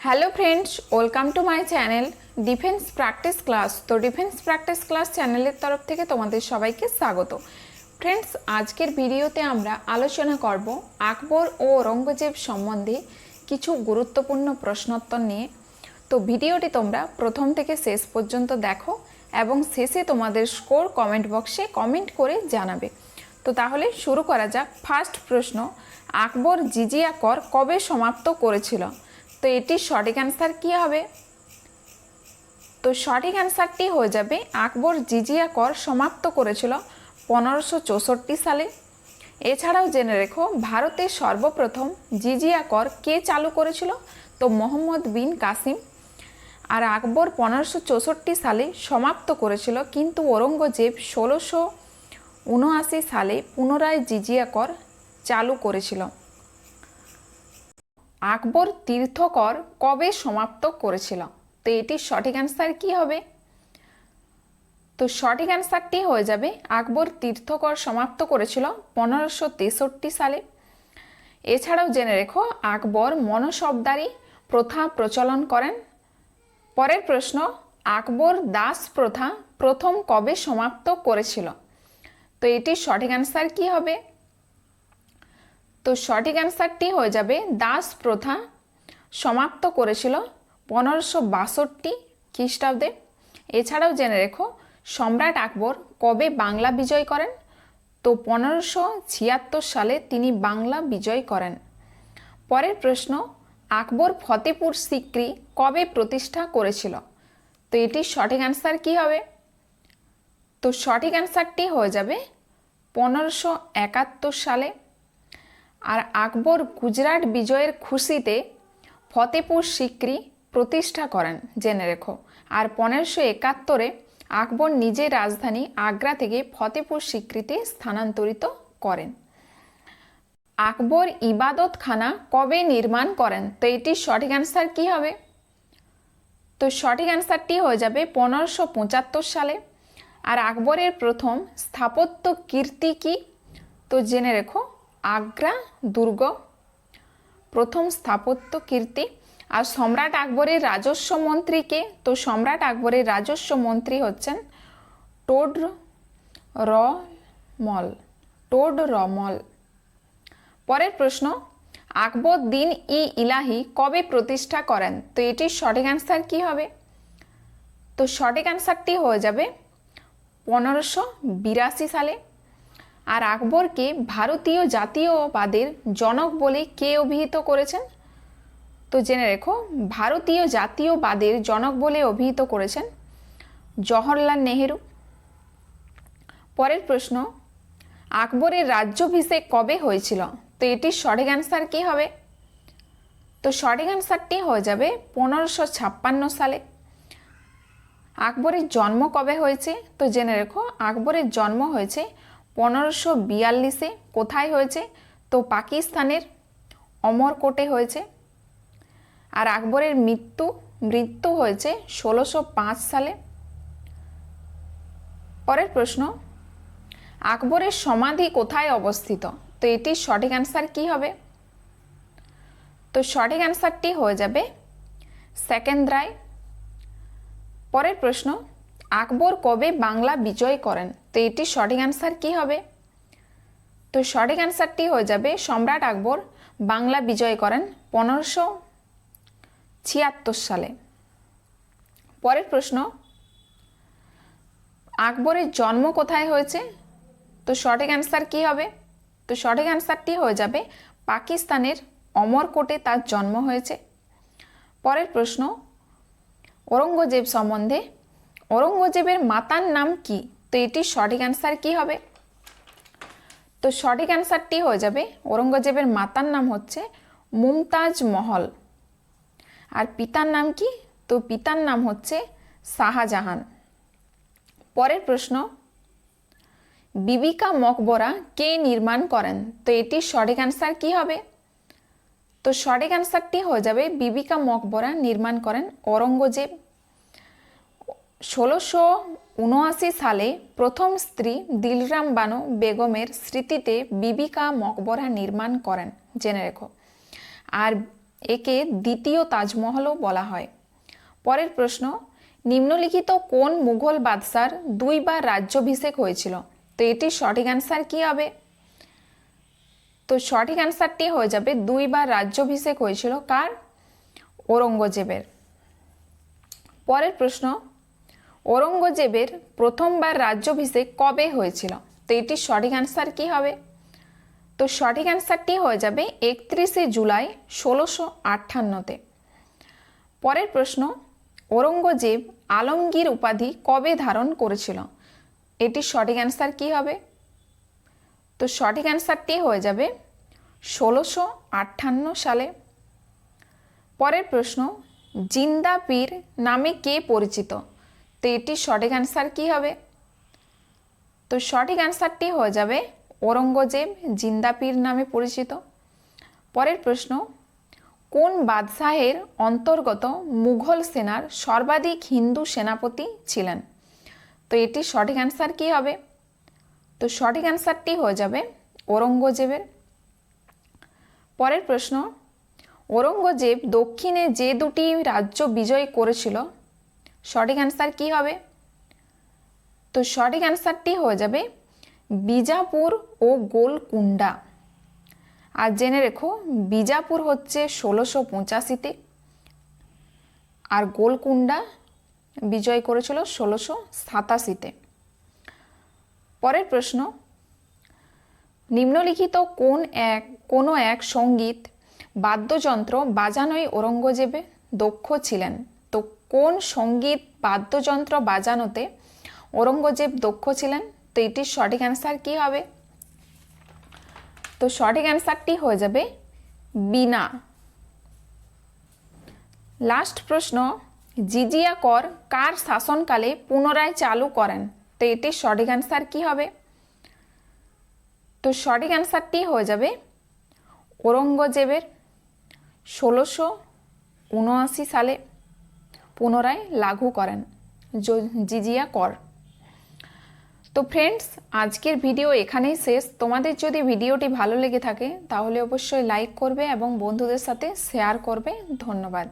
Hello friends welcome to my channel defence practice class. तो defence practice class channel तरफ থেকে তোমাদের সবাইকে স্বাগত। फ्रेंड्स আজকের ভিডিওতে আমরা আলোচনা করব আকবর ও ঔরঙ্গজেব সম্বন্ধে কিছু গুরুত্বপূর্ণ প্রশ্নোত্তর নিয়ে। তো ভিডিওটি তোমরা প্রথম থেকে শেষ পর্যন্ত দেখো এবং শেষে তোমাদের স্কোর কমেন্ট বক্সে কমেন্ট করে জানাবে। তো তাহলে শুরু করা যাক। ফার্স্ট প্রশ্ন, আকবর জিজিয়া কর কবে সমাপ্ত করেছিল? তো এটির সঠিক অ্যান্সার কী হবে? তো সঠিক অ্যান্সারটি হয়ে যাবে আকবর জিজিয়া কর সমাপ্ত করেছিল 1564 সালে। এছাড়াও জেনে রেখো ভারতে সর্বপ্রথম জিজিয়া কর কে চালু করেছিল? তো মোহাম্মদ বিন কাসিম। আর আকবর 1564 সালে সমাপ্ত করেছিল, কিন্তু ঔরঙ্গজেব 1679 সালে পুনরায় জিজিয়া কর চালু করেছিল। আকবর তীর্থকর কবে সমাপ্ত করেছিল? তো এটির সঠিক অ্যান্সার কী হবে? তো সঠিক অ্যান্সারটি হয়ে যাবে আকবর তীর্থকর সমাপ্ত করেছিল 1563 সালে। এছাড়াও জেনে রেখো আকবর মনসবদারি প্রথা প্রচলন করেন। পরের প্রশ্ন, আকবর দাস প্রথা প্রথম কবে সমাপ্ত করেছিল? তো এটির সঠিক অ্যান্সার কী হবে? তো সঠিক অ্যান্সারটি হয়ে যাবে দাস প্রথা সমাপ্ত করেছিল 1562 খ্রিস্টাব্দে। এছাড়াও জেনে রেখো সম্রাট আকবর কবে বাংলা বিজয় করেন? তো 1576 সালে তিনি বাংলা বিজয় করেন। পরের প্রশ্ন, আকবর ফতেপুর সিক্রি কবে প্রতিষ্ঠা করেছিল? তো এটির সঠিক অ্যান্সার কী হবে? তো সঠিক অ্যান্সারটি হয়ে যাবে 1571 সালে। আর আকবর গুজরাট বিজয়ের খুশিতে ফতেপুর সিক্রি প্রতিষ্ঠা করেন, জেনে রেখো। আর 1571 আকবর নিজের রাজধানী আগ্রা থেকে ফতেপুর সিক্রিতে স্থানান্তরিত করেন। আকবর ইবাদতখানা কবে নির্মাণ করেন? তো এটির সঠিক অ্যান্সার কী হবে? তো সঠিক অ্যান্সারটি হয়ে যাবে 1575 সালে। আর আকবরের প্রথম স্থাপত্য কীর্তি কি? তো জেনে রেখো আগ্রা দুর্গ প্রথম স্থাপত্য কীর্তি। আর সম্রাট আকবরের রাজস্ব মন্ত্রী কে? তো সম্রাট আকবরের রাজস্ব মন্ত্রী হচ্ছেন টোডরমল। পরের প্রশ্ন, আকবর দিন ই ইলাহি কবে প্রতিষ্ঠা করেন? তো এটির সঠিক অ্যান্সার কী হবে? তো সঠিক অ্যান্সারটি হয়ে যাবে 1582 সালে। আর আকবরকে ভারতীয় জাতীয়বাদের জনক বলে কে অভিহিত করেছেন? তো জেনে রেখো ভারতীয় জাতীয়বাদের জনক বলে অভিহিত করেছেন জওহরলাল নেহেরু। পরের প্রশ্ন, আকবরের রাজ্যাভিষেক কবে হয়েছিল? তো এটির সঠিক অ্যান্সার কী হবে? তো সঠিক অ্যান্সারটি হয়ে যাবে 1556 সালে। আকবরের জন্ম কবে হয়েছে? তো জেনে রেখো আকবরের জন্ম হয়েছে 1542-এ। কোথায় হয়েছে? তো পাকিস্তানের অমরকোটে হয়েছে। আর আকবরের মৃত্যু হয়েছে 1605 সালে। পরের প্রশ্ন, আকবরের সমাধি কোথায় অবস্থিত? তো এটির সঠিক অ্যান্সার কী হবে? তো সঠিক অ্যান্সারটি হয়ে যাবে সেকেন্দ্রায়। পরের প্রশ্ন, আকবর কবে বাংলা বিজয় করেন? তো এটির সঠিক অ্যান্সার কী হবে? তো সঠিক অ্যান্সারটি হয়ে যাবে সম্রাট আকবর বাংলা বিজয় করেন 1576 সালে। পরের প্রশ্ন, আকবরের জন্ম কোথায় হয়েছে? তো সঠিক অ্যান্সার কী হবে? তো সঠিক অ্যান্সারটি হয়ে যাবে পাকিস্তানের অমরকোটে তার জন্ম হয়েছে। পরের প্রশ্ন, ঔরঙ্গজেব সম্বন্ধে, ঔরঙ্গজেবের মাতার নাম কি? তো এটির সঠিক অ্যান্সার কী হবে? তো সঠিক অ্যান্সারটি হয়ে যাবে ঔরঙ্গজেবের মাতার নাম হচ্ছে মুমতাজ মহল। আর পিতার নাম কি? তো পিতার নাম হচ্ছে শাহজাহান। পরের প্রশ্ন, বিবিকা মকবরা কে নির্মাণ করেন? তো এটির সঠিক অ্যান্সার কী হবে? তো সঠিক অ্যান্সারটি হয়ে যাবে বিবিকা মকবরা নির্মাণ করেন ঔরঙ্গজেব। 1679 সালে প্রথম স্ত্রী দিলরাম বানু বেগমের স্মৃতিতে বিবিকা মকবরা নির্মাণ করেন, জেনে রেখো। আর একে দ্বিতীয় তাজমহলও বলা হয়। পরের প্রশ্ন, নিম্নলিখিত কোন মুঘল বাদশার দুইবার রাজ্যাভিষেক হয়েছিল? তো এটির সঠিক অ্যান্সার কি হবে? তো সঠিক অ্যান্সারটি হয়ে যাবে দুইবার রাজ্যাভিষেক হয়েছিল কার? ঔরঙ্গজেবের। পরের প্রশ্ন, ঔরঙ্গজেবের প্রথমবার রাজ্যাভিষেক কবে হয়েছিল? তো এটির সঠিক অ্যান্সার কি হবে? তো সঠিক অ্যান্সারটি হয়ে যাবে 31শে জুলাই 1658-তে। পরের প্রশ্ন, ঔরঙ্গজেব আলমগীর উপাধি কবে ধারণ করেছিল? এটির সঠিক অ্যান্সার কি হবে? তো সঠিক অ্যান্সারটি হয়ে যাবে 1658 সালে। পরের প্রশ্ন, জিন্দা পীর নামে কে পরিচিত? তো এটির সঠিক অ্যান্সার কি হবে? তো সঠিক অ্যান্সারটি হয়ে যাবে ঔরঙ্গজেব জিন্দা পীর নামে পরিচিত। পরের প্রশ্ন, কোন বাদশাহের অন্তর্গত মুঘল সেনার সর্বাধিক হিন্দু সেনাপতি ছিলেন? তো এটির সঠিক অ্যান্সার কি হবে? তো সঠিক অ্যান্সারটি হয়ে যাবে ঔরঙ্গজেবের। পরের প্রশ্ন, ঔরঙ্গজেব দক্ষিণে যে দুটি রাজ্য বিজয় করেছিল, সঠিক অ্যান্সার কি হবে? তো সঠিক অ্যান্সারটি হয়ে যাবে বিজাপুর ও গোলকুন্ডা। আর জেনে রেখো, বিজাপুর হচ্ছে 1685-তে, আর গোলকুন্ডা বিজয় করেছিল 1687-তে। পরের প্রশ্ন, নিম্নলিখিত কোনো এক সঙ্গীত বাদ্যযন্ত্র বাজানোয় ঔরঙ্গজেবে দক্ষ ছিলেন? তো কোন সঙ্গীত বাদ্যযন্ত্র বাজানোতে ঔরঙ্গজেব দক্ষ ছিলেন? তো এটির সঠিক অ্যান্সার কি হবে? তো সঠিক অ্যান্সারটি হয়ে যাবে বীণা। লাস্ট প্রশ্ন, জিজিয়া কর কার শাসনকালে পুনরায় চালু করেন? তো এটির সঠিক অ্যান্সার কি হবে? তো সঠিক অ্যান্সারটি হয়ে যাবে ঔরঙ্গজেবের 1679 সালে পুনরায় লাগু করেন জিজিয়া কর। তো ফ্রেন্ডস, আজকের ভিডিও এখানেই শেষ। তোমাদের যদি ভিডিওটি ভালো লেগে থাকে তাহলে অবশ্যই লাইক করবে এবং বন্ধুদের সাথে শেয়ার করবে। ধন্যবাদ।